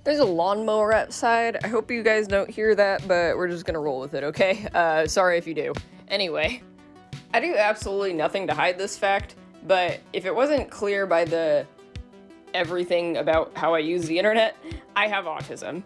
There's a lawnmower outside. I hope you guys don't hear that, but we're just gonna roll with it, okay? Sorry if you do. Anyway, I do absolutely nothing to hide this fact, but if it wasn't clear by the everything about how I use the internet, I have autism.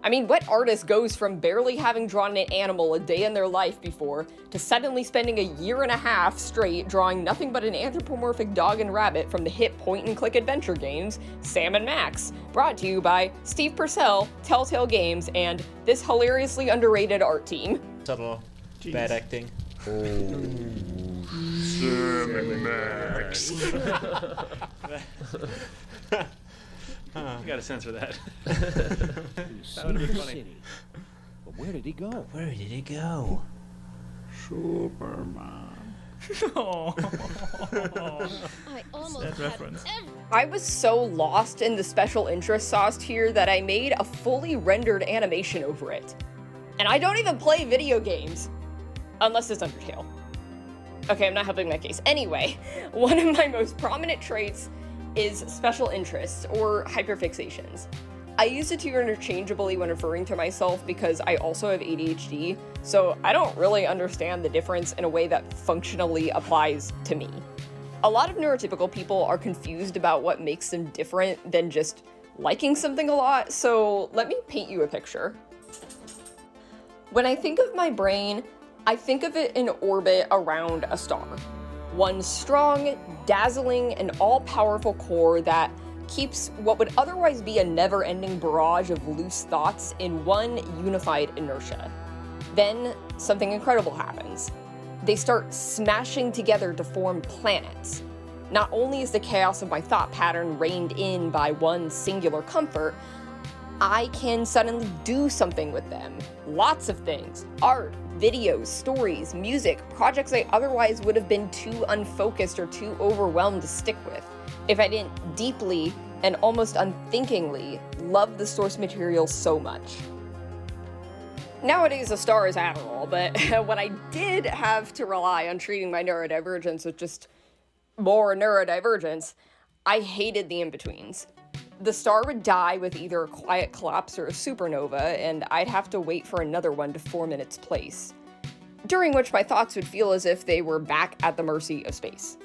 I mean, what artist goes from barely having drawn an animal a day in their life before to suddenly spending a year and a half straight drawing nothing but an anthropomorphic dog and rabbit from the hit point-and-click adventure games, Sam and Max, brought to you by Steve Purcell, Telltale Games, and this hilariously underrated art team. Subtle, bad acting. Sam and Max. You gotta censor that. That would be funny. But where did he go? Where did he go? Superman. Oh. I almost That had reference. I was so lost in the special interest sauce here that I made a fully rendered animation over it. And I don't even play video games. Unless it's Undertale. Okay, I'm not helping my case. Anyway, one of my most prominent traits is special interests, or hyperfixations. I use the two interchangeably when referring to myself because I also have ADHD, so I don't really understand the difference in a way that functionally applies to me. A lot of neurotypical people are confused about what makes them different than just liking something a lot, so let me paint you a picture. When I think of my brain, I think of it in orbit around a star. One strong, dazzling, and all-powerful core that keeps what would otherwise be a never-ending barrage of loose thoughts in one unified inertia. Then, something incredible happens. They start smashing together to form planets. Not only is the chaos of my thought pattern reined in by one singular comfort, I can suddenly do something with them. Lots of things. Art, videos, stories, music, projects I otherwise would have been too unfocused or too overwhelmed to stick with if I didn't deeply and almost unthinkingly love the source material so much. Nowadays, a star is Adderall, but when I did have to rely on treating my neurodivergence with just more neurodivergence, I hated the in-betweens. The star would die with either a quiet collapse or a supernova, and I'd have to wait for another one to form in its place, during which my thoughts would feel as if they were back at the mercy of space.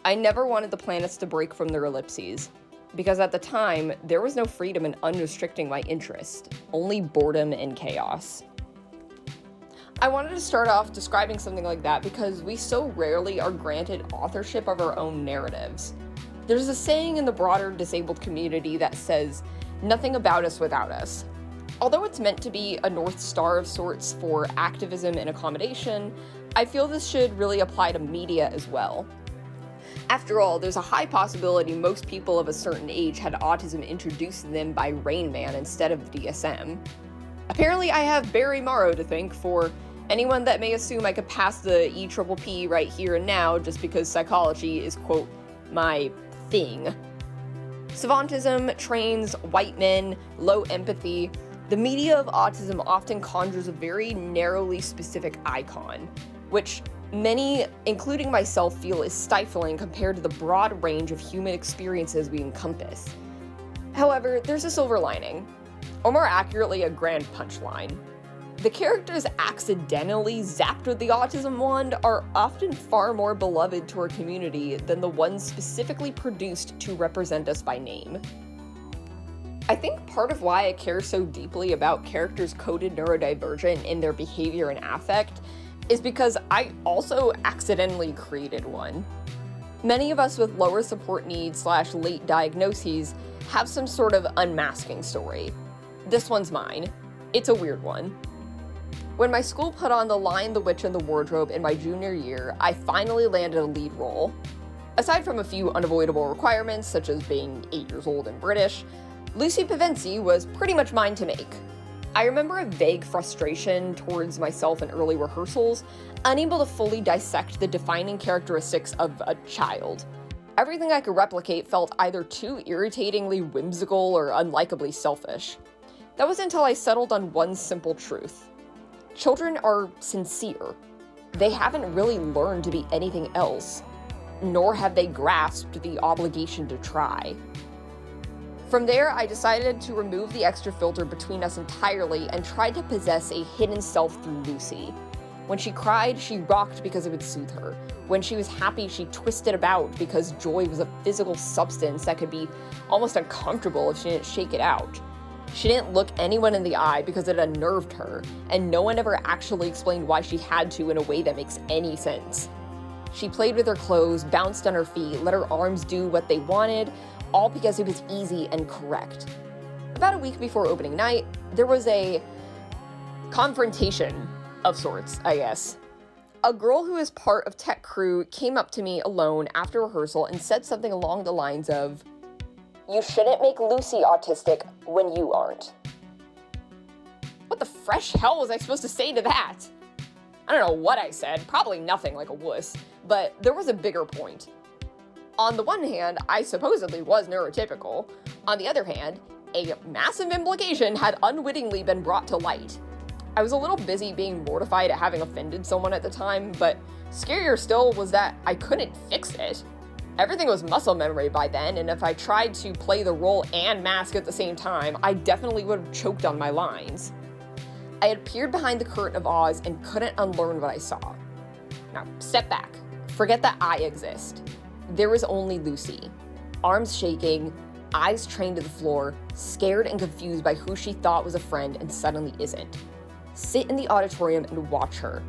I never wanted the planets to break from their ellipses, because at the time, there was no freedom in unrestricting my interest, only boredom and chaos. I wanted to start off describing something like that because we so rarely are granted authorship of our own narratives. There's a saying in the broader disabled community that says, "Nothing about us without us." Although it's meant to be a North Star of sorts for activism and accommodation, I feel this should really apply to media as well. After all, there's a high possibility most people of a certain age had autism introduced to them by Rain Man instead of the DSM. Apparently I have Barry Morrow to thank for anyone that may assume I could pass the EPPP right here and now just because psychology is, quote, my thing. Savantism trains white men, low empathy. The media of autism often conjures a very narrowly specific icon, which many, including myself, feel is stifling compared to the broad range of human experiences we encompass. However, there's a silver lining, or more accurately, a grand punchline. The characters accidentally zapped with the autism wand are often far more beloved to our community than the ones specifically produced to represent us by name. I think part of why I care so deeply about characters coded neurodivergent in their behavior and affect is because I also accidentally created one. Many of us with lower support needs / late diagnoses have some sort of unmasking story. This one's mine. It's a weird one. When my school put on The Lion, the Witch, and the Wardrobe in my junior year, I finally landed a lead role. Aside from a few unavoidable requirements, such as being 8 years old and British, Lucy Pevensie was pretty much mine to make. I remember a vague frustration towards myself in early rehearsals, unable to fully dissect the defining characteristics of a child. Everything I could replicate felt either too irritatingly whimsical or unlikably selfish. That was until I settled on one simple truth. Children are sincere. They haven't really learned to be anything else, nor have they grasped the obligation to try. From there, I decided to remove the extra filter between us entirely and tried to possess a hidden self through Lucy. When she cried, she rocked because it would soothe her. When she was happy, she twisted about because joy was a physical substance that could be almost uncomfortable if she didn't shake it out. She didn't look anyone in the eye because it unnerved her, and no one ever actually explained why she had to in a way that makes any sense. She played with her clothes, bounced on her feet, let her arms do what they wanted, all because it was easy and correct. About a week before opening night, there was a confrontation of sorts, I guess. A girl who is part of tech crew came up to me alone after rehearsal and said something along the lines of, "You shouldn't make Lucy autistic when you aren't." What the fresh hell was I supposed to say to that? I don't know what I said, probably nothing like a wuss, but there was a bigger point. On the one hand, I supposedly was neurotypical. On the other hand, a massive implication had unwittingly been brought to light. I was a little busy being mortified at having offended someone at the time, but scarier still was that I couldn't fix it. Everything was muscle memory by then, and if I tried to play the role and mask at the same time, I definitely would have choked on my lines. I had peered behind the curtain of Oz and couldn't unlearn what I saw. Now, step back. Forget that I exist. There was only Lucy. Arms shaking, eyes trained to the floor, scared and confused by who she thought was a friend and suddenly isn't. Sit in the auditorium and watch her.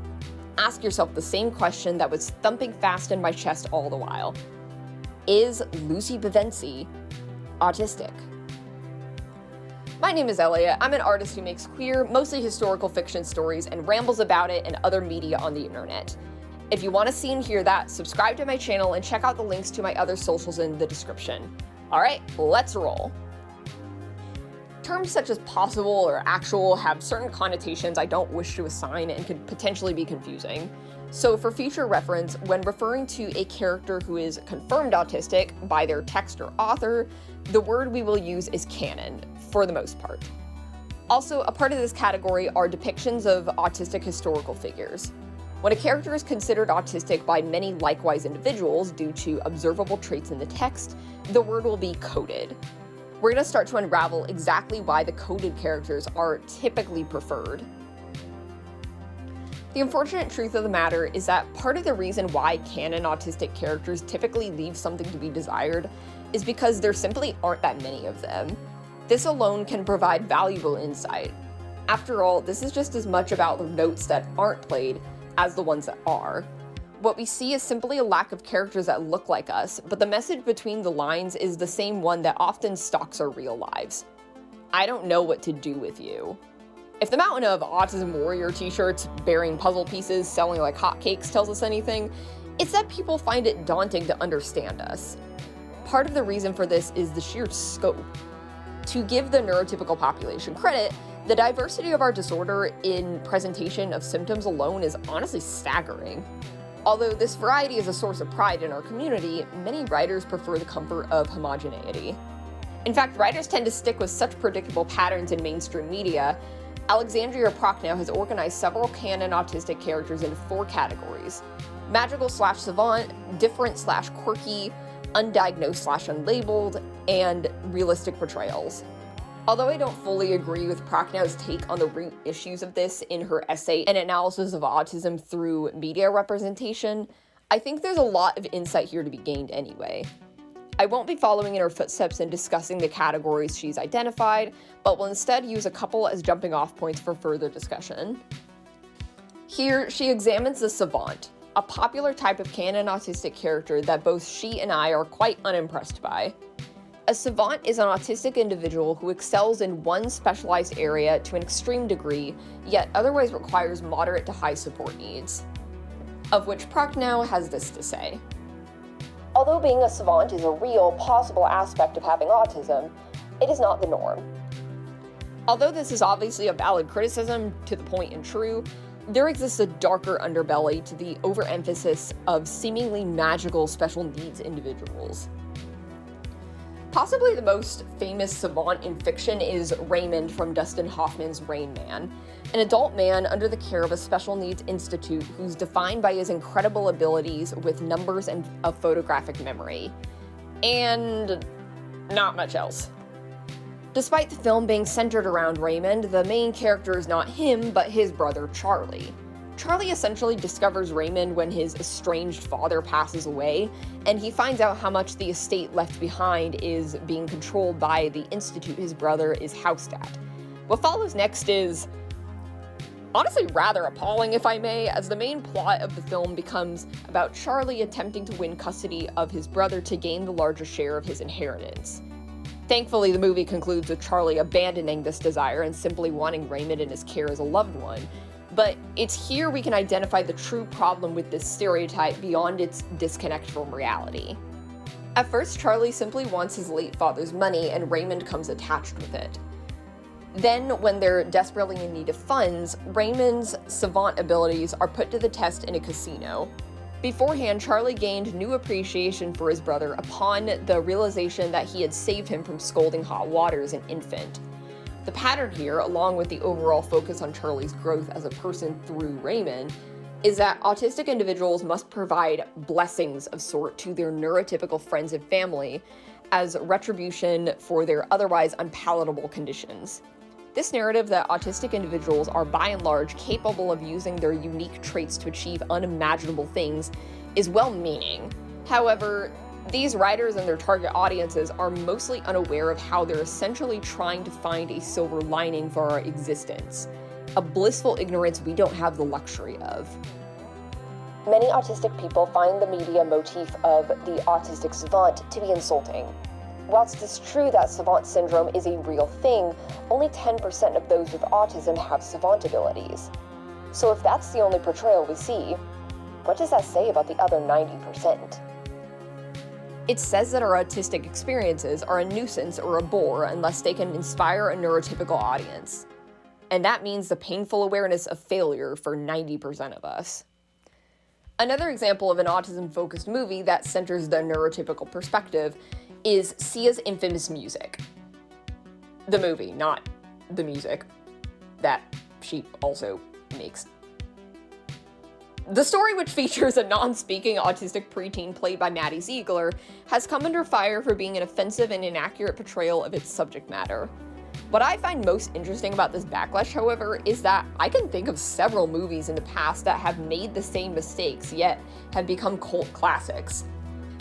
Ask yourself the same question that was thumping fast in my chest all the while. Is Lucy Pevensie autistic? My name is Elliot. I'm an artist who makes queer, mostly historical fiction stories and rambles about it and other media on the internet. If you want to see and hear that, subscribe to my channel and check out the links to my other socials in the description. Alright, let's roll. Terms such as possible or actual have certain connotations I don't wish to assign and could potentially be confusing. So for future reference, when referring to a character who is confirmed autistic by their text or author, the word we will use is canon, for the most part. Also, a part of this category are depictions of autistic historical figures. When a character is considered autistic by many likewise individuals due to observable traits in the text, the word will be coded. We're going to start to unravel exactly why the coded characters are typically preferred. The unfortunate truth of the matter is that part of the reason why canon autistic characters typically leave something to be desired is because there simply aren't that many of them. This alone can provide valuable insight. After all, this is just as much about the notes that aren't played as the ones that are. What we see is simply a lack of characters that look like us, but the message between the lines is the same one that often stalks our real lives. I don't know what to do with you. If the mountain of Autism Warrior t-shirts bearing puzzle pieces selling like hotcakes tells us anything, it's that people find it daunting to understand us. Part of the reason for this is the sheer scope. To give the neurotypical population credit, the diversity of our disorder in presentation of symptoms alone is honestly staggering. Although this variety is a source of pride in our community, many writers prefer the comfort of homogeneity. In fact, writers tend to stick with such predictable patterns in mainstream media. Alexandria Prochnow has organized several canon autistic characters into 4 categories: magical/savant, different/quirky, undiagnosed/unlabeled, and realistic portrayals. Although I don't fully agree with Prochnow's take on the root issues of this in her essay An Analysis of Autism Through Media Representation, I think there's a lot of insight here to be gained anyway. I won't be following in her footsteps and discussing the categories she's identified, but will instead use a couple as jumping off points for further discussion. Here, she examines the savant, a popular type of canon autistic character that both she and I are quite unimpressed by. A savant is an autistic individual who excels in one specialized area to an extreme degree, yet otherwise requires moderate to high support needs. Of which Prochnow has this to say. Although being a savant is a real, possible aspect of having autism, it is not the norm. Although this is obviously a valid criticism, to the point and true, there exists a darker underbelly to the overemphasis of seemingly magical special needs individuals. Possibly the most famous savant in fiction is Raymond from Dustin Hoffman's Rain Man, an adult man under the care of a special needs institute who's defined by his incredible abilities with numbers and a photographic memory. And not much else. Despite the film being centered around Raymond, the main character is not him, but his brother Charlie. Charlie essentially discovers Raymond when his estranged father passes away, and he finds out how much the estate left behind is being controlled by the institute his brother is housed at. What follows next is honestly rather appalling, if I may, as the main plot of the film becomes about Charlie attempting to win custody of his brother to gain the larger share of his inheritance. Thankfully, the movie concludes with Charlie abandoning this desire and simply wanting Raymond in his care as a loved one. But it's here we can identify the true problem with this stereotype beyond its disconnect from reality. At first, Charlie simply wants his late father's money, and Raymond comes attached with it. Then, when they're desperately in need of funds, Raymond's savant abilities are put to the test in a casino. Beforehand, Charlie gained new appreciation for his brother upon the realization that he had saved him from scalding hot water as an infant. The pattern here, along with the overall focus on Charlie's growth as a person through Raymond, is that autistic individuals must provide blessings of sort to their neurotypical friends and family as retribution for their otherwise unpalatable conditions. This narrative that autistic individuals are by and large capable of using their unique traits to achieve unimaginable things is well-meaning. However, these writers and their target audiences are mostly unaware of how they're essentially trying to find a silver lining for our existence, a blissful ignorance we don't have the luxury of. Many autistic people find the media motif of the autistic savant to be insulting. Whilst it's true that savant syndrome is a real thing, only 10% of those with autism have savant abilities. So if that's the only portrayal we see, what does that say about the other 90%? It says that our autistic experiences are a nuisance or a bore unless they can inspire a neurotypical audience. And that means the painful awareness of failure for 90% of us. Another example of an autism-focused movie that centers the neurotypical perspective is Sia's infamous music. The movie, not the music that she also makes. The story, which features a non-speaking autistic preteen played by Maddie Ziegler, has come under fire for being an offensive and inaccurate portrayal of its subject matter. What I find most interesting about this backlash, however, is that I can think of several movies in the past that have made the same mistakes, yet have become cult classics.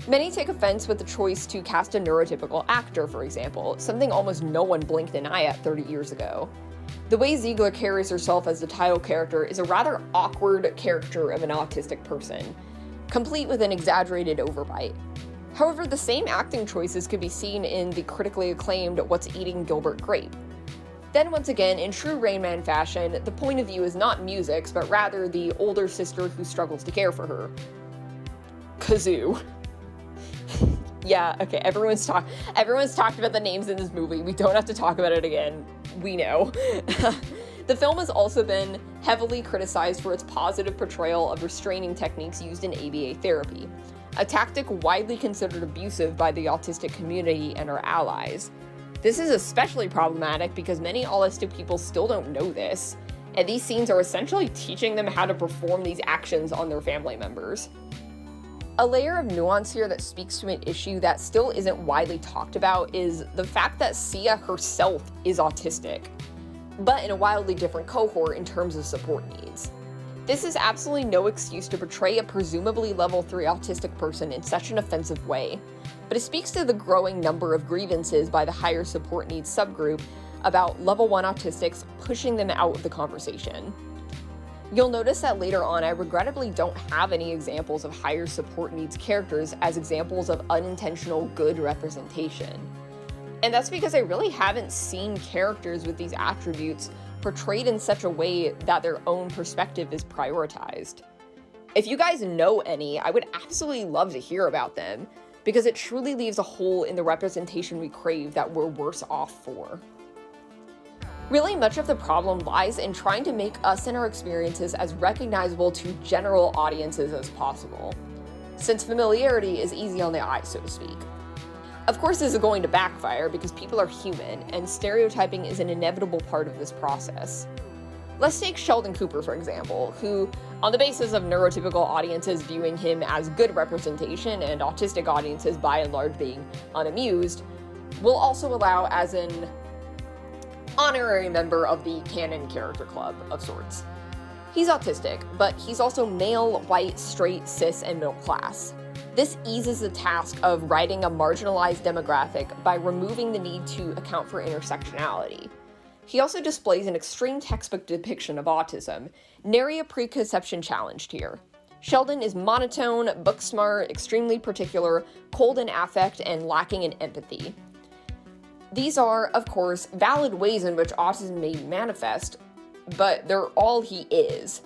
Many take offense with the choice to cast a neurotypical actor, for example, something almost no one blinked an eye at 30 years ago. The way Ziegler carries herself as the title character is a rather awkward caricature of an autistic person, complete with an exaggerated overbite. However, the same acting choices could be seen in the critically acclaimed What's Eating Gilbert Grape. Then once again, in true Rain Man fashion, the point of view is not music's, but rather the older sister who struggles to care for her. Kazoo. Yeah, okay, everyone's talked about the names in this movie. We don't have to talk about it again. We know. The film has also been heavily criticized for its positive portrayal of restraining techniques used in ABA therapy, a tactic widely considered abusive by the autistic community and our allies. This is especially problematic because many autistic people still don't know this, and these scenes are essentially teaching them how to perform these actions on their family members. A layer of nuance here that speaks to an issue that still isn't widely talked about is the fact that Sia herself is autistic, but in a wildly different cohort in terms of support needs. This is absolutely no excuse to portray a presumably level 3 autistic person in such an offensive way, but it speaks to the growing number of grievances by the higher support needs subgroup about level 1 autistics pushing them out of the conversation. You'll notice that later on I regrettably don't have any examples of higher support needs characters as examples of unintentional good representation. And that's because I really haven't seen characters with these attributes portrayed in such a way that their own perspective is prioritized. If you guys know any, I would absolutely love to hear about them, because it truly leaves a hole in the representation we crave that we're worse off for. Really, much of the problem lies in trying to make us and our experiences as recognizable to general audiences as possible, since familiarity is easy on the eye, so to speak. Of course, this is going to backfire because people are human, and stereotyping is an inevitable part of this process. Let's take Sheldon Cooper, for example, who, on the basis of neurotypical audiences viewing him as good representation and autistic audiences by and large being unamused, will also allow as an honorary member of the Canon character club of sorts. He's autistic, but he's also male, white, straight, cis, and middle class. This eases the task of writing a marginalized demographic by removing the need to account for intersectionality. He also displays an extreme textbook depiction of autism, nary a preconception challenged here. Sheldon is monotone, book smart, extremely particular, cold in affect, and lacking in empathy. These are, of course, valid ways in which autism may manifest, but they're all he is.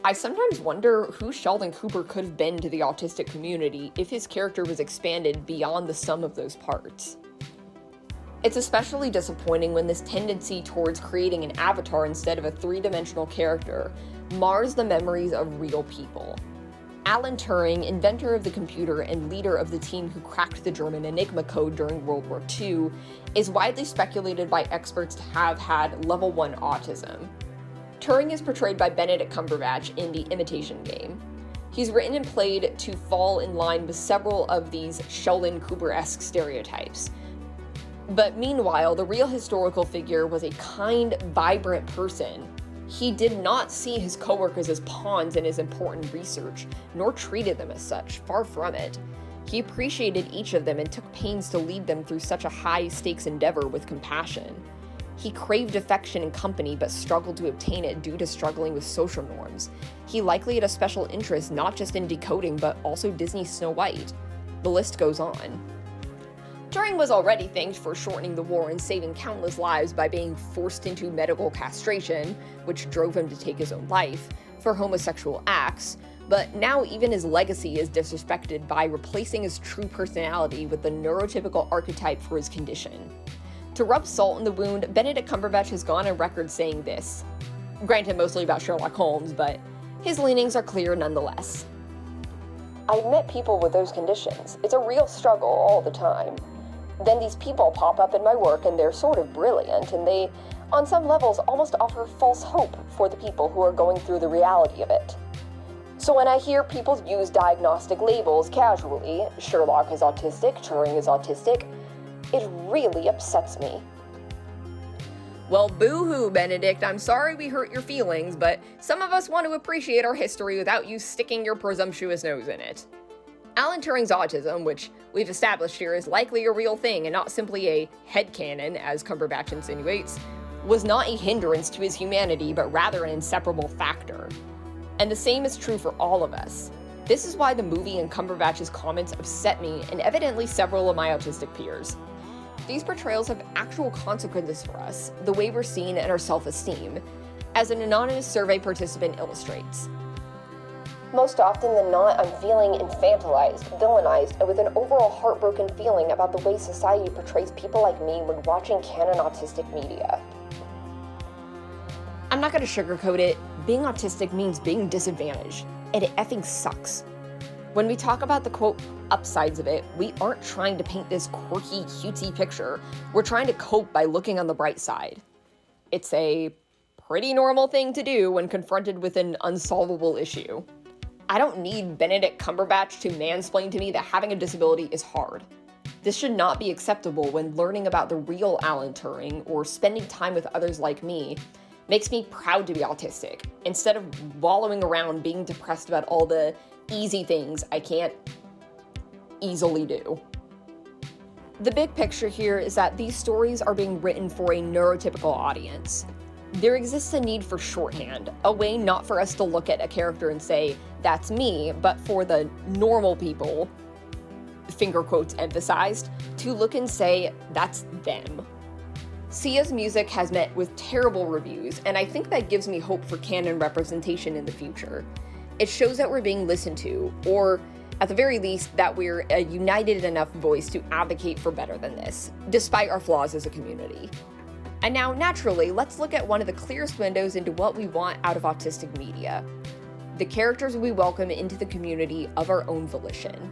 I sometimes wonder who Sheldon Cooper could have been to the autistic community if his character was expanded beyond the sum of those parts. It's especially disappointing when this tendency towards creating an avatar instead of a three-dimensional character mars the memories of real people. Alan Turing, inventor of the computer and leader of the team who cracked the German Enigma code during World War II, is widely speculated by experts to have had level 1 autism. Turing is portrayed by Benedict Cumberbatch in the Imitation game. He's written and played to fall in line with several of these Sheldon Cooper-esque stereotypes. But meanwhile, the real historical figure was a kind, vibrant person. He did not see his coworkers as pawns in his important research, nor treated them as such, far from it. He appreciated each of them and took pains to lead them through such a high-stakes endeavor with compassion. He craved affection and company, but struggled to obtain it due to struggling with social norms. He likely had a special interest not just in decoding, but also Disney's Snow White. The list goes on. Turing was already thanked for shortening the war and saving countless lives by being forced into medical castration, which drove him to take his own life, for homosexual acts, but now even his legacy is disrespected by replacing his true personality with the neurotypical archetype for his condition. To rub salt in the wound, Benedict Cumberbatch has gone on record saying this. Granted, mostly about Sherlock Holmes, but his leanings are clear nonetheless. I've met people with those conditions. It's a real struggle all the time. Then these people pop up in my work and they're sort of brilliant, and they, on some levels, almost offer false hope for the people who are going through the reality of it. So when I hear people use diagnostic labels casually, Sherlock is autistic, Turing is autistic, it really upsets me. Well, boo-hoo, Benedict, I'm sorry we hurt your feelings, but some of us want to appreciate our history without you sticking your presumptuous nose in it. Alan Turing's autism, which we've established here is likely a real thing and not simply a headcanon, as Cumberbatch insinuates, was not a hindrance to his humanity, but rather an inseparable factor. And the same is true for all of us. This is why the movie and Cumberbatch's comments upset me and evidently several of my autistic peers. These portrayals have actual consequences for us, the way we're seen and our self-esteem, as an anonymous survey participant illustrates. Most often than not, I'm feeling infantilized, villainized, and with an overall heartbroken feeling about the way society portrays people like me when watching Canon autistic media. I'm not gonna sugarcoat it. Being autistic means being disadvantaged, and it effing sucks. When we talk about the quote upsides of it, we aren't trying to paint this quirky, cutesy picture. We're trying to cope by looking on the bright side. It's a pretty normal thing to do when confronted with an unsolvable issue. I don't need Benedict Cumberbatch to mansplain to me that having a disability is hard. This should not be acceptable when learning about the real Alan Turing or spending time with others like me makes me proud to be autistic, instead of wallowing around being depressed about all the easy things I can't easily do. The big picture here is that these stories are being written for a neurotypical audience. There exists a need for shorthand, a way not for us to look at a character and say, that's me, but for the normal people, finger quotes emphasized, to look and say, that's them. Sia's music has met with terrible reviews, and I think that gives me hope for canon representation in the future. It shows that we're being listened to, or at the very least, that we're a united enough voice to advocate for better than this, despite our flaws as a community. And now, naturally, let's look at one of the clearest windows into what we want out of autistic media: the characters we welcome into the community of our own volition.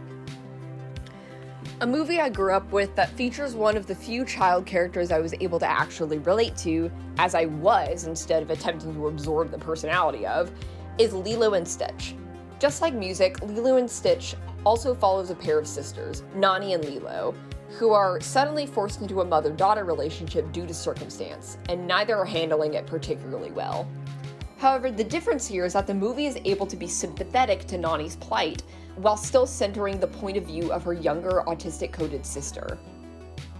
A movie I grew up with that features one of the few child characters I was able to actually relate to, as I was instead of attempting to absorb the personality of, is Lilo and Stitch. Just like music, Lilo and Stitch also follows a pair of sisters, Nani and Lilo, who are suddenly forced into a mother-daughter relationship due to circumstance, and neither are handling it particularly well. However, the difference here is that the movie is able to be sympathetic to Nani's plight, while still centering the point of view of her younger autistic-coded sister.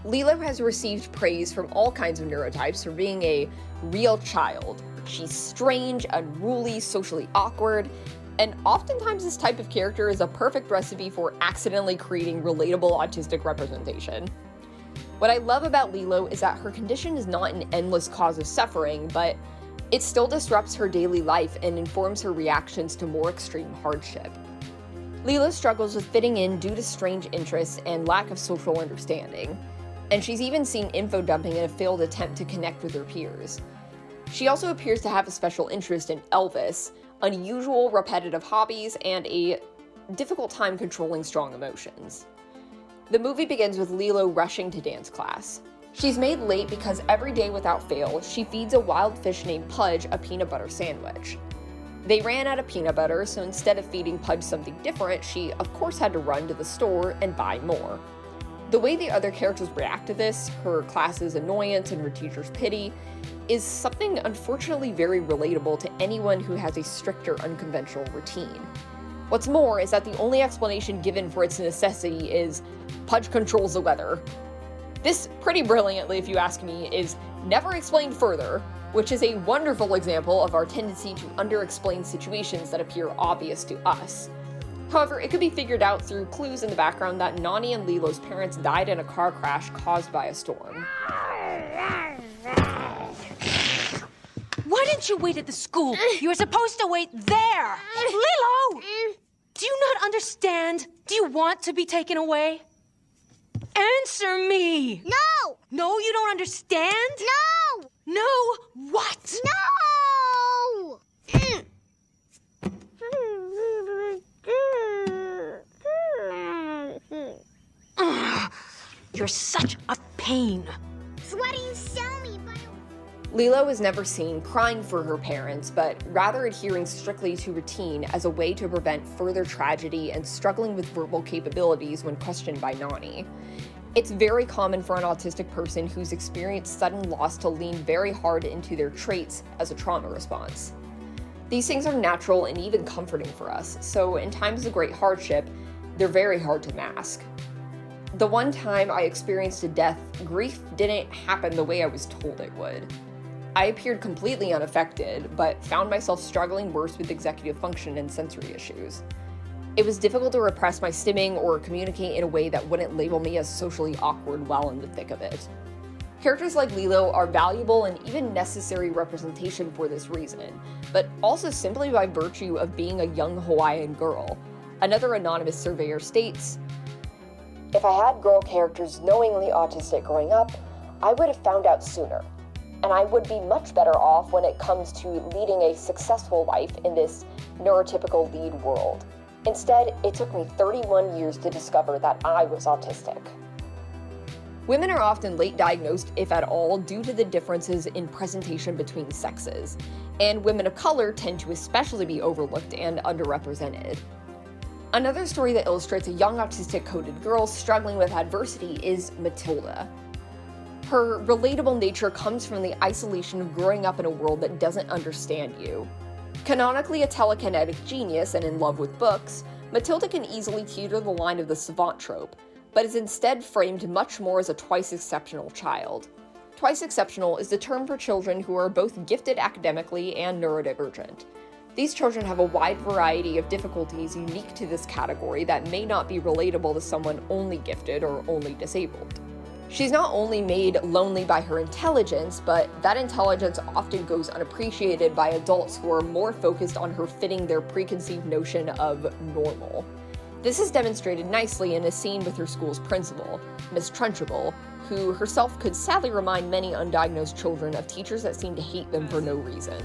Lilo has received praise from all kinds of neurotypes for being a real child. She's strange, unruly, socially awkward, and oftentimes this type of character is a perfect recipe for accidentally creating relatable autistic representation. What I love about Lilo is that her condition is not an endless cause of suffering, but it still disrupts her daily life and informs her reactions to more extreme hardship. Lilo struggles with fitting in due to strange interests and lack of social understanding, and she's even seen info dumping in a failed attempt to connect with her peers. She also appears to have a special interest in Elvis, unusual repetitive hobbies, and a difficult time controlling strong emotions. The movie begins with Lilo rushing to dance class. She's made late because every day without fail, she feeds a wild fish named Pudge a peanut butter sandwich. They ran out of peanut butter, so instead of feeding Pudge something different, she of course had to run to the store and buy more. The way the other characters react to this, her class's annoyance and her teacher's pity, is something unfortunately very relatable to anyone who has a strict or unconventional routine. What's more is that the only explanation given for its necessity is Pudge controls the weather. This, pretty brilliantly if you ask me, is never explained further, which is a wonderful example of our tendency to under-explain situations that appear obvious to us. However, it could be figured out through clues in the background that Nani and Lilo's parents died in a car crash caused by a storm. Why didn't you wait at the school? You were supposed to wait there! Lilo! Do you not understand? Do you want to be taken away? Answer me! No! No, you don't understand? No! No! What? No! You're such a pain. So why do you sell me? Lilo is never seen crying for her parents, but rather adhering strictly to routine as a way to prevent further tragedy and struggling with verbal capabilities when questioned by Nani. It's very common for an autistic person who's experienced sudden loss to lean very hard into their traits as a trauma response. These things are natural and even comforting for us, so in times of great hardship, they're very hard to mask. The one time I experienced a death, grief didn't happen the way I was told it would. I appeared completely unaffected, but found myself struggling worse with executive function and sensory issues. It was difficult to repress my stimming or communicate in a way that wouldn't label me as socially awkward while in the thick of it. Characters like Lilo are valuable and even necessary representation for this reason, but also simply by virtue of being a young Hawaiian girl. Another anonymous surveyor states, "If I had girl characters knowingly autistic growing up, I would have found out sooner. And I would be much better off when it comes to leading a successful life in this neurotypical lead world. Instead, it took me 31 years to discover that I was autistic." Women are often late diagnosed, if at all, due to the differences in presentation between sexes, and women of color tend to especially be overlooked and underrepresented. Another story that illustrates a young autistic-coded girl struggling with adversity is Matilda. Her relatable nature comes from the isolation of growing up in a world that doesn't understand you. Canonically a telekinetic genius and in love with books, Matilda can easily teeter the line of the Savant trope, but is instead framed much more as a twice exceptional child. Twice exceptional is the term for children who are both gifted academically and neurodivergent. These children have a wide variety of difficulties unique to this category that may not be relatable to someone only gifted or only disabled. She's not only made lonely by her intelligence, but that intelligence often goes unappreciated by adults who are more focused on her fitting their preconceived notion of normal. This is demonstrated nicely in a scene with her school's principal, Miss Trunchbull, who herself could sadly remind many undiagnosed children of teachers that seem to hate them for no reason.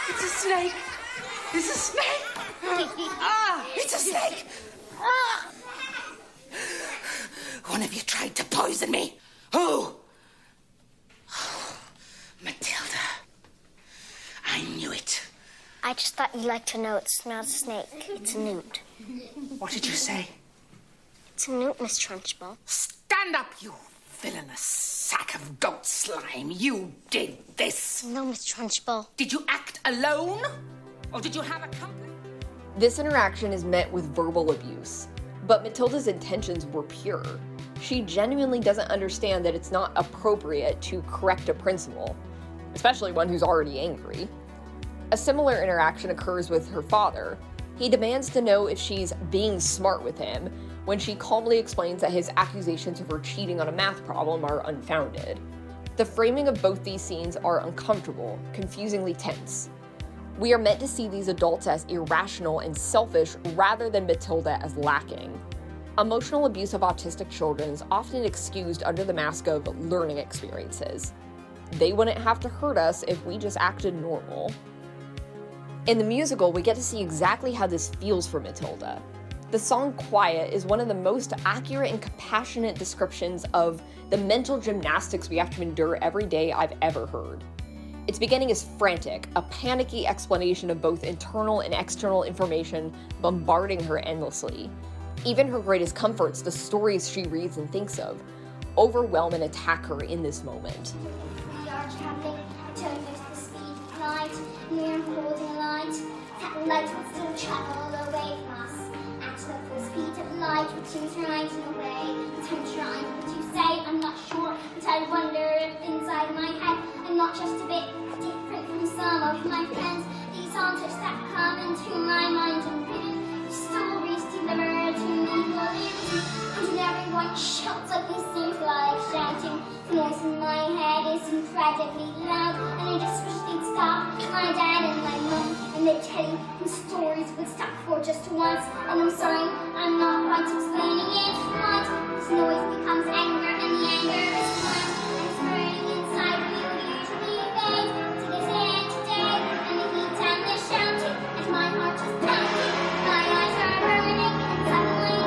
It's a snake! It's a snake! It's a snake! One of you tried to poison me. Who? Matilda. I knew it. I I just thought you'd like to know it's not a snake. It's a newt. What did you say? It's a newt, Miss Trunchbull. Stand up, you villainous sack of goat slime. You did this. No, Miss Trunchbull. Did you act alone? Or did you have a company? This interaction is met with verbal abuse, but Matilda's intentions were pure. She genuinely doesn't understand that it's not appropriate to correct a principal, especially one who's already angry. A similar interaction occurs with her father. He demands to know if she's being smart with him, when she calmly explains that his accusations of her cheating on a math problem are unfounded. The framing of both these scenes are uncomfortable, confusingly tense. We are meant to see these adults as irrational and selfish rather than Matilda as lacking. Emotional abuse of autistic children is often excused under the mask of learning experiences. They wouldn't have to hurt us if we just acted normal. In the musical, we get to see exactly how this feels for Matilda. The song Quiet is one of the most accurate and compassionate descriptions of the mental gymnastics we have to endure every day I've ever heard. Its beginning is frantic, a panicky explanation of both internal and external information bombarding her endlessly. Even her greatest comforts, the stories she reads and thinks of, overwhelm and attack her in this moment. We are traveling, turning with the speed of light. We are holding light. That light will still travel away from us. At the speed of light, which seems right in a way. But I'm trying to say, I'm not sure. But I wonder if inside my head, I'm not just a bit different from some of my friends. These answers that come into my mind and vivid stories delivered to me believing. And everyone shouts like they seem like shouting. The noise in my head is incredibly loud, and I just wish they'd stop. My dad and my mom, and they'd tell you stories would stop for just once. And I'm sorry, I'm not quite explaining it right. This noise becomes anger, and the anger is fun. And it's burning inside me, would usually fade to this end today. And the heat and the shouting, and my heart just pounding. My eyes are burning, and suddenly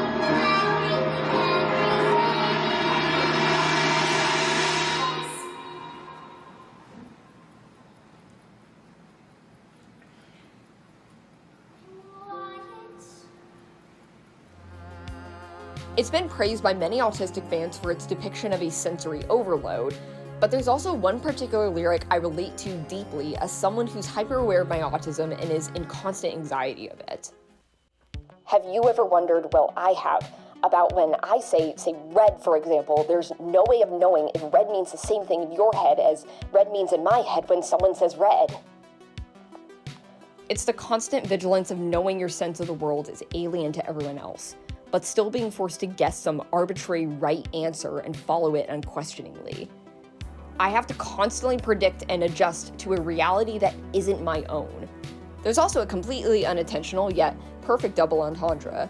It's been praised by many autistic fans for its depiction of a sensory overload, but there's also one particular lyric I relate to deeply as someone who's hyper-aware of my autism and is in constant anxiety of it. Have you ever wondered, well, I have, about when I say red, for example, there's no way of knowing if red means the same thing in your head as red means in my head when someone says red? It's the constant vigilance of knowing your sense of the world is alien to everyone else, but still being forced to guess some arbitrary right answer and follow it unquestioningly. I have to constantly predict and adjust to a reality that isn't my own. There's also a completely unintentional yet perfect double entendre.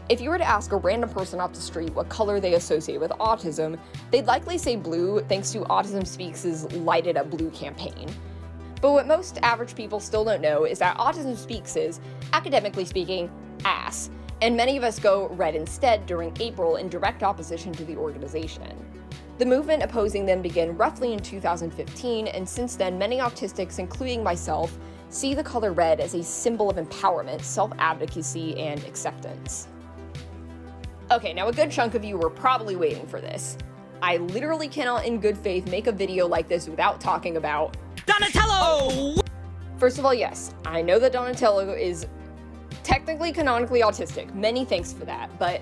If you were to ask a random person off the street what color they associate with autism, they'd likely say blue thanks to Autism Speaks' Light It Up Blue campaign. But what most average people still don't know is that Autism Speaks is, academically speaking, ass, and many of us go red instead during April in direct opposition to the organization. The movement opposing them began roughly in 2015, and since then many autistics, including myself, see the color red as a symbol of empowerment, self-advocacy, and acceptance. Okay, now a good chunk of you were probably waiting for this. I literally cannot in good faith make a video like this without talking about Donatello! First of all, yes, I know that Donatello is technically canonically autistic. Many thanks for that, but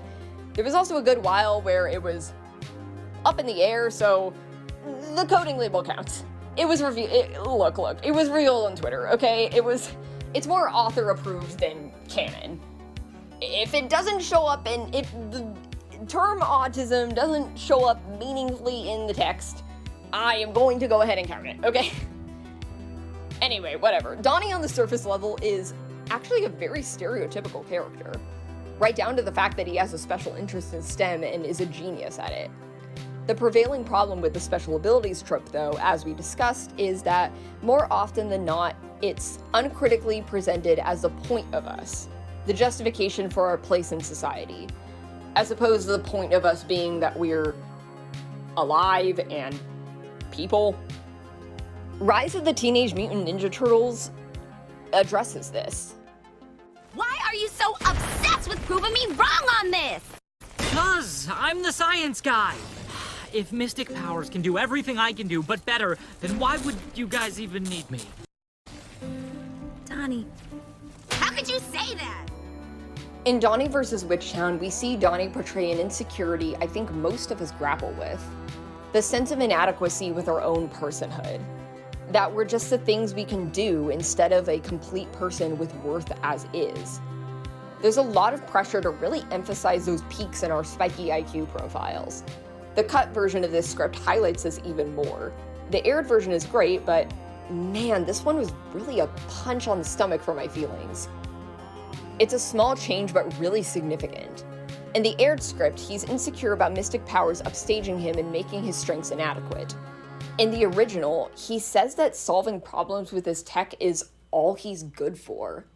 there was also a good while where it was up in the air, so the coding label counts. It was look, it was real on Twitter, okay? It's more author approved than canon. If it doesn't show up if the term autism doesn't show up meaningfully in the text, I am going to go ahead and count it, okay? Anyway, whatever. Donnie on the surface level is actually a very stereotypical character, right down to the fact that he has a special interest in STEM and is a genius at it. The prevailing problem with the special abilities trope, though, as we discussed, is that more often than not, it's uncritically presented as the point of us, the justification for our place in society, as opposed to the point of us being that we're alive and people. Rise of the Teenage Mutant Ninja Turtles addresses this. Why are you so obsessed with proving me wrong on this? 'Cause I'm the science guy. If mystic powers can do everything I can do, but better, then why would you guys even need me? Donnie, how could you say that? In Donnie vs. Witchtown, we see Donnie portray an insecurity I think most of us grapple with. The sense of inadequacy with our own personhood. That we're just the things we can do instead of a complete person with worth as is. There's a lot of pressure to really emphasize those peaks in our spiky IQ profiles. The cut version of this script highlights this even more. The aired version is great, but man, this one was really a punch on the stomach for my feelings. It's a small change, but really significant. In the aired script, he's insecure about mystic powers upstaging him and making his strengths inadequate. In the original, he says that solving problems with his tech is all he's good for.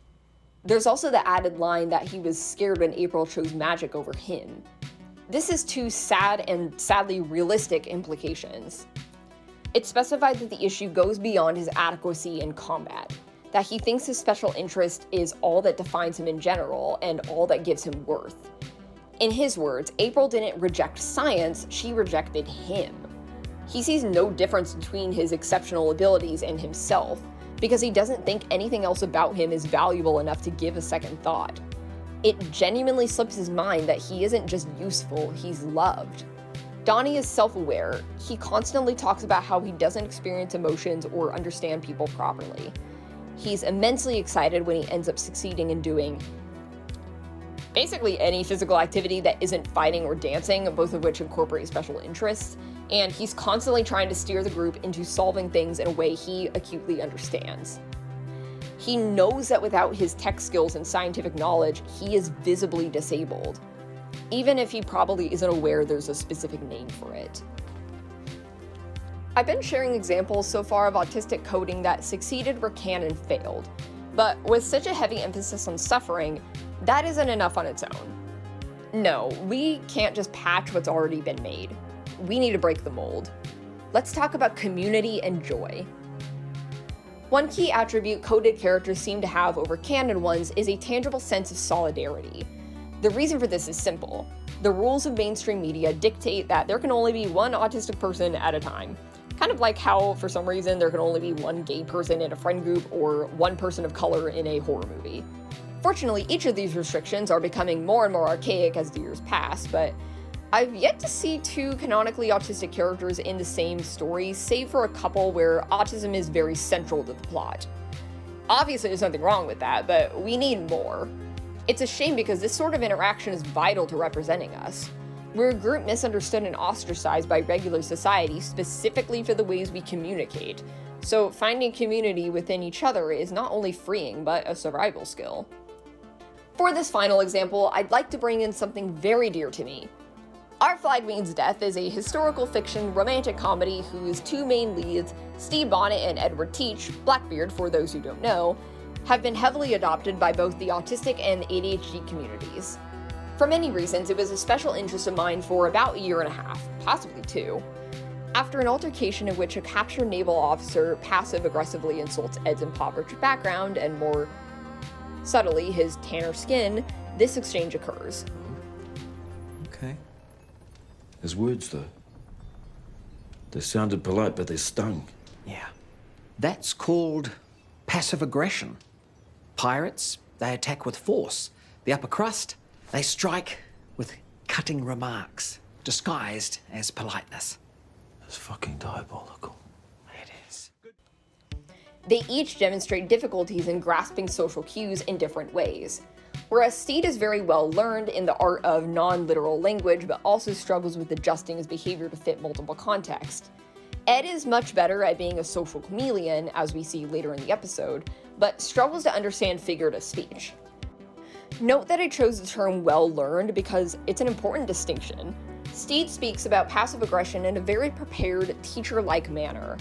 There's also the added line that he was scared when April chose magic over him. This is two sad and sadly realistic implications. It's specified that the issue goes beyond his adequacy in combat, that he thinks his special interest is all that defines him in general and all that gives him worth. In his words, April didn't reject science, she rejected him. He sees no difference between his exceptional abilities and himself, because he doesn't think anything else about him is valuable enough to give a second thought. It genuinely slips his mind that he isn't just useful, he's loved. Donnie is self-aware. He constantly talks about how he doesn't experience emotions or understand people properly. He's immensely excited when he ends up succeeding in doing basically any physical activity that isn't fighting or dancing, both of which incorporate special interests, and he's constantly trying to steer the group into solving things in a way he acutely understands. He knows that without his tech skills and scientific knowledge, he is visibly disabled, even if he probably isn't aware there's a specific name for it. I've been sharing examples so far of autistic coding that succeeded where Canon failed, but with such a heavy emphasis on suffering, that isn't enough on its own. No, we can't just patch what's already been made. We need to break the mold. Let's talk about community and joy. One key attribute coded characters seem to have over canon ones is a tangible sense of solidarity. The reason for this is simple. The rules of mainstream media dictate that there can only be one autistic person at a time. Kind of like how, for some reason, there can only be one gay person in a friend group or one person of color in a horror movie. Fortunately, each of these restrictions are becoming more and more archaic as the years pass, but I've yet to see two canonically autistic characters in the same story, save for a couple where autism is very central to the plot. Obviously, there's nothing wrong with that, but we need more. It's a shame because this sort of interaction is vital to representing us. We're a group misunderstood and ostracized by regular society specifically for the ways we communicate, so finding community within each other is not only freeing, but a survival skill. For this final example, I'd like to bring in something very dear to me. Our Flag Means Death is a historical fiction romantic comedy whose two main leads, Steve Bonnet and Edward Teach, Blackbeard for those who don't know, have been heavily adopted by both the autistic and ADHD communities. For many reasons, it was a special interest of mine for about a year and a half, possibly two. After an altercation in which a captured naval officer passive-aggressively insults Ed's impoverished background and more subtly his tanner skin, this exchange occurs. Okay. His words, though. They sounded polite, but they stung. Yeah. That's called passive aggression. Pirates, they attack with force. The upper crust, they strike with cutting remarks, disguised as politeness. It's fucking diabolical. It is. They each demonstrate difficulties in grasping social cues in different ways. Whereas Steed is very well learned in the art of non-literal language, but also struggles with adjusting his behavior to fit multiple contexts. Ed is much better at being a social chameleon, as we see later in the episode, but struggles to understand figurative speech. Note that I chose the term well-learned because it's an important distinction. Steed speaks about passive aggression in a very prepared, teacher-like manner.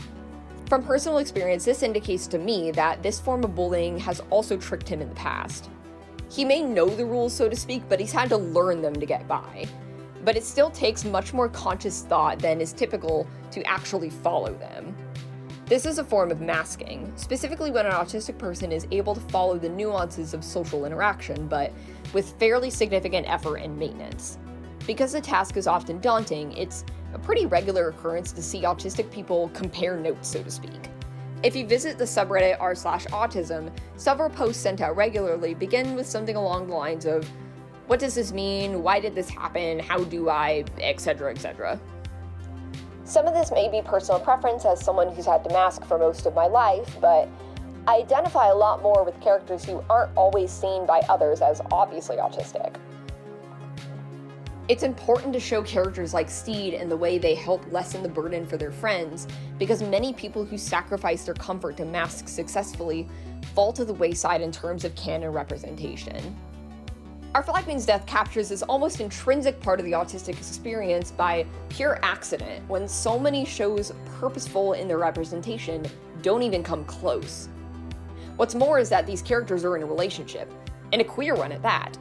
From personal experience, this indicates to me that this form of bullying has also tricked him in the past. He may know the rules, so to speak, but he's had to learn them to get by. But it still takes much more conscious thought than is typical to actually follow them. This is a form of masking, specifically when an autistic person is able to follow the nuances of social interaction, but with fairly significant effort and maintenance. Because the task is often daunting, it's a pretty regular occurrence to see autistic people compare notes, so to speak. If you visit the subreddit r/autism, several posts sent out regularly begin with something along the lines of, "What does this mean? Why did this happen? How do I?" etc., etc. Some of this may be personal preference as someone who's had to mask for most of my life, but I identify a lot more with characters who aren't always seen by others as obviously autistic. It's important to show characters like Steed and the way they help lessen the burden for their friends, because many people who sacrifice their comfort to mask successfully fall to the wayside in terms of canon representation. Our Flag Means Death captures this almost intrinsic part of the autistic experience by pure accident, when so many shows purposeful in their representation don't even come close. What's more is that these characters are in a relationship, and a queer one at that.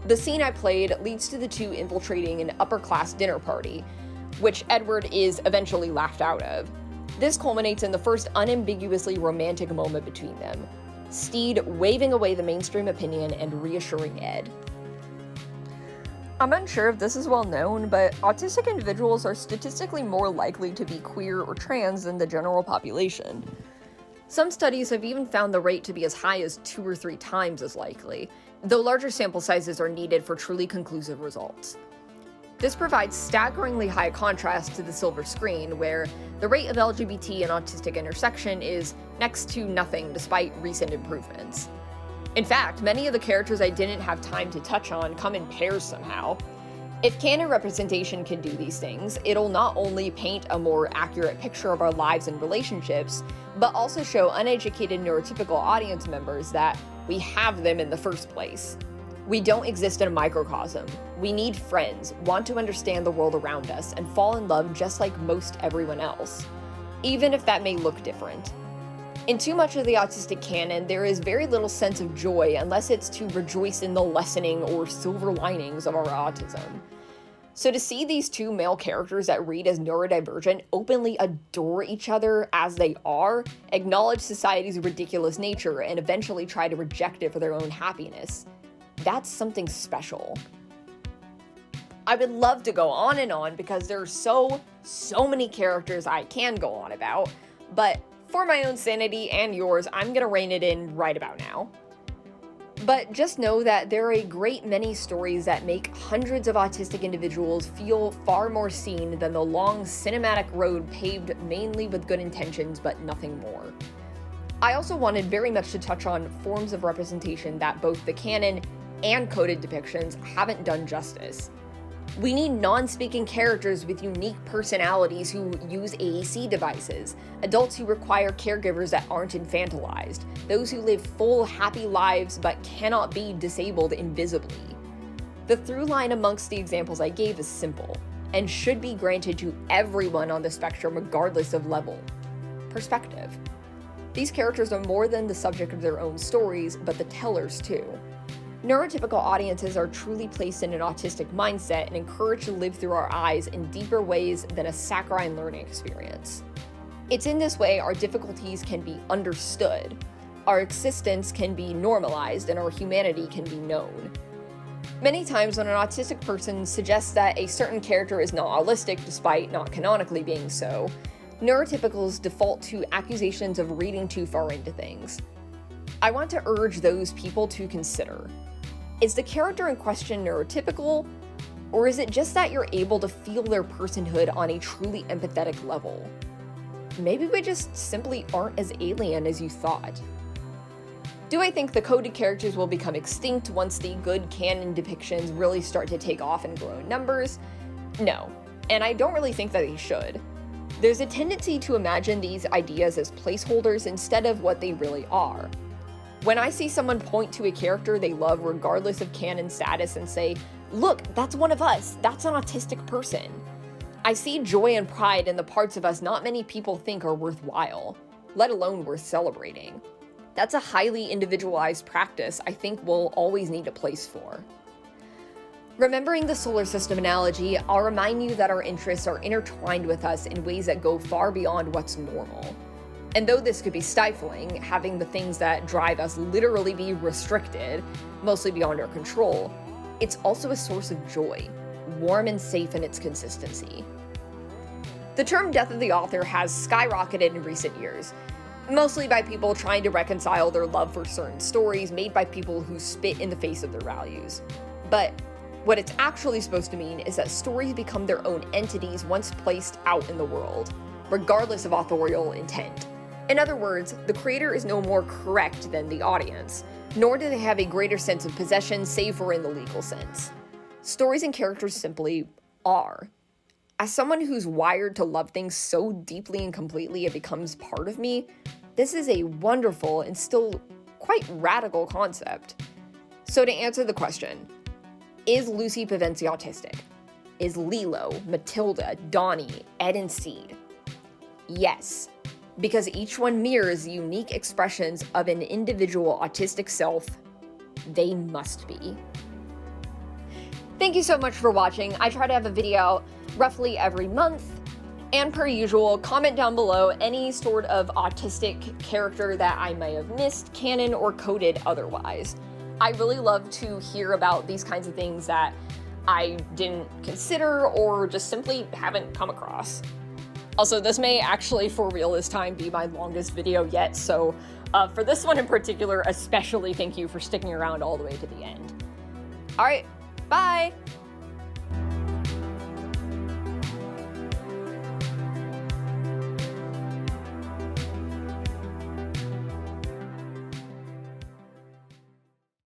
The scene I played leads to the two infiltrating an upper-class dinner party, which Edward is eventually laughed out of. This culminates in the first unambiguously romantic moment between them, Steed waving away the mainstream opinion and reassuring Ed. I'm unsure if this is well known, but autistic individuals are statistically more likely to be queer or trans than the general population. Some studies have even found the rate to be as high as 2 or 3 times as likely, though larger sample sizes are needed for truly conclusive results. This provides staggeringly high contrast to the silver screen, where the rate of LGBT and autistic intersection is next to nothing despite recent improvements. In fact, many of the characters I didn't have time to touch on come in pairs somehow. If canon representation can do these things, it'll not only paint a more accurate picture of our lives and relationships, but also show uneducated neurotypical audience members that we have them in the first place. We don't exist in a microcosm. We need friends, want to understand the world around us, and fall in love just like most everyone else, even if that may look different. In too much of the autistic canon, there is very little sense of joy unless it's to rejoice in the lessening or silver linings of our autism. So to see these two male characters that read as neurodivergent openly adore each other as they are, acknowledge society's ridiculous nature, and eventually try to reject it for their own happiness, that's something special. I would love to go on and on because there are so many characters I can go on about, but for my own sanity and yours, I'm gonna rein it in right about now. But just know that there are a great many stories that make hundreds of autistic individuals feel far more seen than the long cinematic road paved mainly with good intentions but nothing more. I also wanted very much to touch on forms of representation that both the canon and coded depictions haven't done justice. We need non-speaking characters with unique personalities who use AAC devices, adults who require caregivers that aren't infantilized, those who live full, happy lives but cannot be disabled invisibly. The through line amongst the examples I gave is simple, and should be granted to everyone on the spectrum regardless of level. Perspective. These characters are more than the subject of their own stories, but the tellers too. Neurotypical audiences are truly placed in an autistic mindset and encouraged to live through our eyes in deeper ways than a saccharine learning experience. It's in this way our difficulties can be understood, our existence can be normalized, and our humanity can be known. Many times when an autistic person suggests that a certain character is not holistic despite not canonically being so, neurotypicals default to accusations of reading too far into things. I want to urge those people to consider: is the character in question neurotypical, or is it just that you're able to feel their personhood on a truly empathetic level? Maybe we just simply aren't as alien as you thought. Do I think the coded characters will become extinct once the good canon depictions really start to take off and grow in numbers? No, and I don't really think that they should. There's a tendency to imagine these ideas as placeholders instead of what they really are. When I see someone point to a character they love regardless of canon status and say, "Look, that's one of us, that's an autistic person," I see joy and pride in the parts of us not many people think are worthwhile, let alone worth celebrating. That's a highly individualized practice I think we'll always need a place for. Remembering the solar system analogy, I'll remind you that our interests are intertwined with us in ways that go far beyond what's normal. And though this could be stifling, having the things that drive us literally be restricted, mostly beyond our control, it's also a source of joy, warm and safe in its consistency. The term death of the author has skyrocketed in recent years, mostly by people trying to reconcile their love for certain stories made by people who spit in the face of their values. But what it's actually supposed to mean is that stories become their own entities once placed out in the world, regardless of authorial intent. In other words, the creator is no more correct than the audience, nor do they have a greater sense of possession save for in the legal sense. Stories and characters simply are. As someone who's wired to love things so deeply and completely it becomes part of me, this is a wonderful and still quite radical concept. So to answer the question, is Lucy Pevensie autistic? Is Lilo, Matilda, Donnie, Ed, and Seed? Yes, because each one mirrors the unique expressions of an individual autistic self. They must be. Thank you so much for watching. I try to have a video roughly every month, and per usual, comment down below any sort of autistic character that I may have missed, canon, or coded otherwise. I really love to hear about these kinds of things that I didn't consider or just simply haven't come across. Also, this may actually, for real this time, be my longest video yet, so for this one in particular, especially thank you for sticking around all the way to the end. Alright, bye!